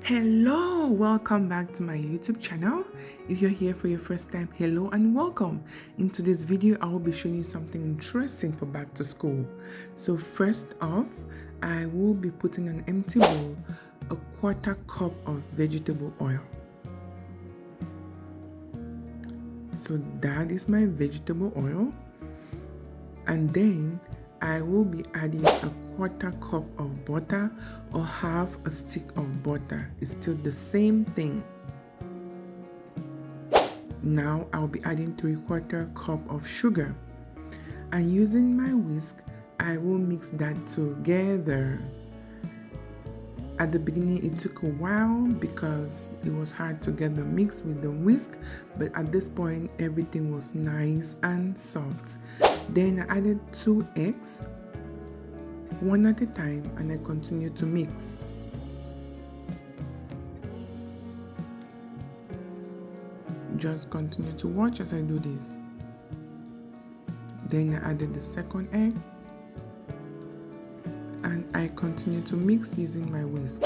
Hello, welcome back to my YouTube channel. If you're here for your first time, hello and welcome. In today's video, I will be showing you something interesting for back to school. So first off, I will be putting an empty bowl, a quarter cup of vegetable oil. So that is my vegetable oil. And then I will be adding a quarter cup of butter or half a stick of butter. It's still the same thing. Now I'll be adding 3/4 cup of sugar. And using my whisk, I will mix that together. At the beginning, it took a while because it was hard to get the mix with the whisk, but at this point, everything was nice and soft. Then I added 2 eggs, one at a time, and I continued to mix. Just continue to watch as I do this. Then I added the second egg, and I continue to mix using my whisk.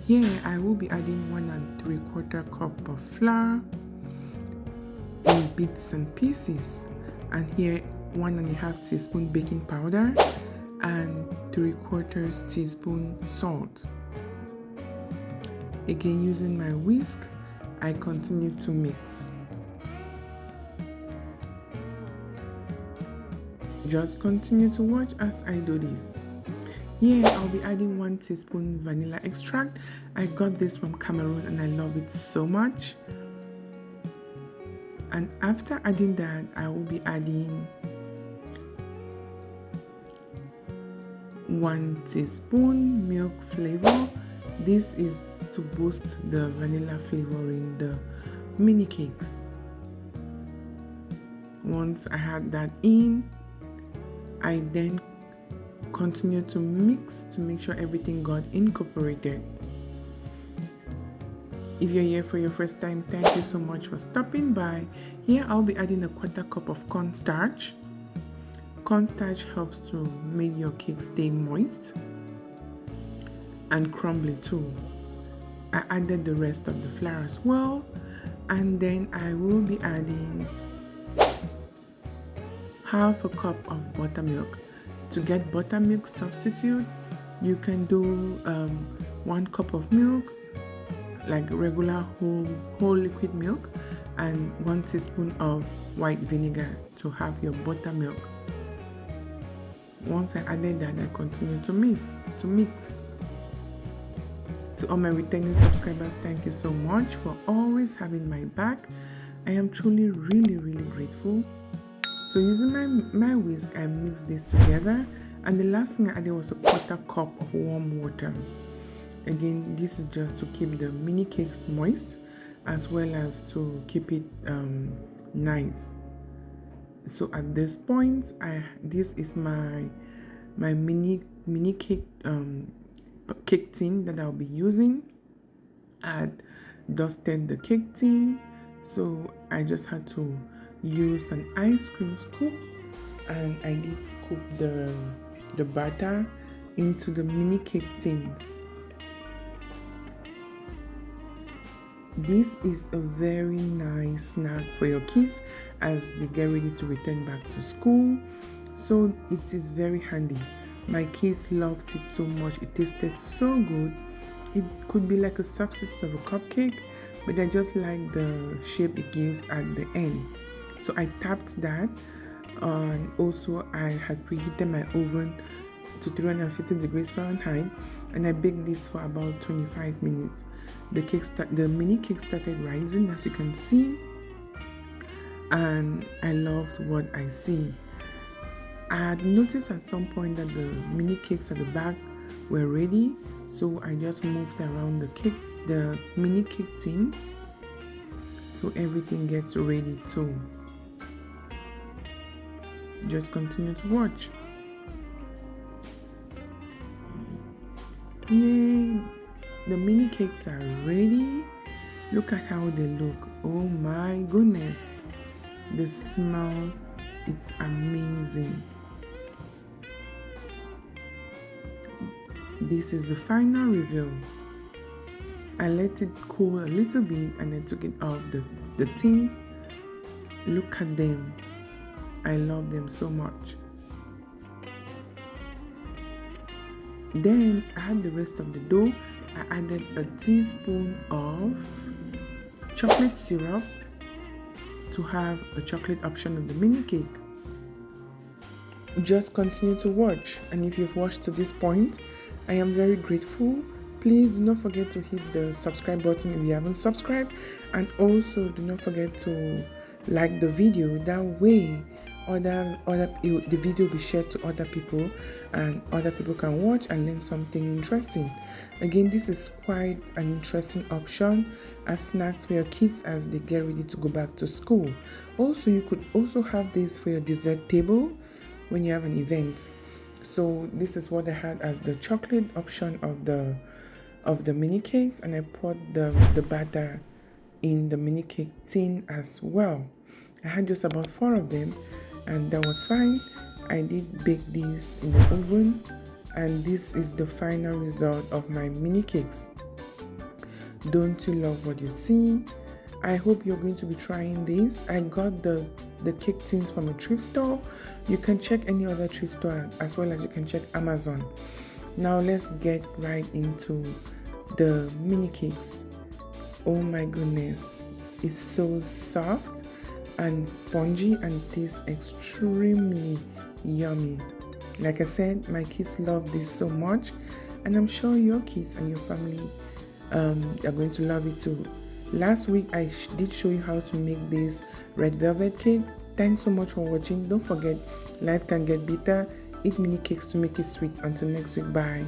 Here I will be adding 1 3/4 cup of flour in bits and pieces, and here 1.5 teaspoon baking powder and 3/4 teaspoon salt. Again, using my whisk, I continue to mix. Just continue to watch as I do this. Here I'll be adding 1 teaspoon vanilla extract. I got this from Cameroon and I love it so much. And after adding that, I will be adding 1 teaspoon milk flavor. This is to boost the vanilla flavor in the mini cakes. Once I had that in, I then continue to mix to make sure everything got incorporated. If you're here for your first time, thank you so much for stopping by. Here I'll be adding a 1/4 cup of cornstarch. Cornstarch helps to make your cake stay moist and crumbly too. I added the rest of the flour as well, and then I will be adding half a cup of buttermilk. To get buttermilk substitute, you can do 1 cup of milk, like regular whole liquid milk, and 1 teaspoon of white vinegar to have your buttermilk. Once I added that, I continue to mix. To all my returning subscribers, thank you so much for always having my back. I am truly really grateful. So using my whisk, I mixed this together, and the last thing I added was a 1/4 cup of warm water. Again, this is just to keep the mini cakes moist as well as to keep it nice. So at this point, this is my mini cake cake tin that I'll be using. I had dusted the cake tin, so I just had to use an ice cream scoop, and I did scoop the batter into the mini cake tins. This is a very nice snack for your kids as they get ready to return back to school. So it is very handy. My kids loved it so much. It tasted so good. It could be like a substitute of a cupcake, but I just like the shape it gives at the end. So I tapped that, and also I had preheated my oven to 350 degrees Fahrenheit, and I baked this for about 25 minutes. The mini cake started rising, as you can see, and I loved what I see. I had noticed at some point that the mini cakes at the back were ready, so I just moved around the mini cake tin, so everything gets ready too. Just continue to watch. Yay! The mini cakes are ready. Look at how they look. Oh my goodness. The smell, it's amazing. This is the final reveal. I let it cool a little bit and I took it out the tins. Look at them. I love them so much. Then I had the rest of the dough. I added a teaspoon of chocolate syrup to have a chocolate option on the mini cake. Just continue to watch, and if you've watched to this point, I am very grateful. Please do not forget to hit the subscribe button if you haven't subscribed, and also do not forget to like the video. That way the video will be shared to other people and other people can watch and learn something interesting. Again, this is quite an interesting option as snacks for your kids as they get ready to go back to school. Also, you could also have this for your dessert table when you have an event. So this is what I had as the chocolate option of the mini cakes, and I poured the batter in the mini cake tin as well. I had just about 4 of them and that was fine. I did bake these in the oven, and this is the final result of my mini cakes. Don't you love what you see? I hope you're going to be trying this. I got the cake tins from a thrift store. You can check any other thrift store as well as you can check Amazon. Now let's get right into the mini cakes. Oh my goodness, it's so soft and spongy and tastes extremely yummy. Like I said, my kids love this so much, and I'm sure your kids and your family are going to love it too. Last week I did show you how to make this red velvet cake. Thanks so much for watching. Don't forget, life can get bitter. Eat mini cakes to make it sweet. Until next week, bye.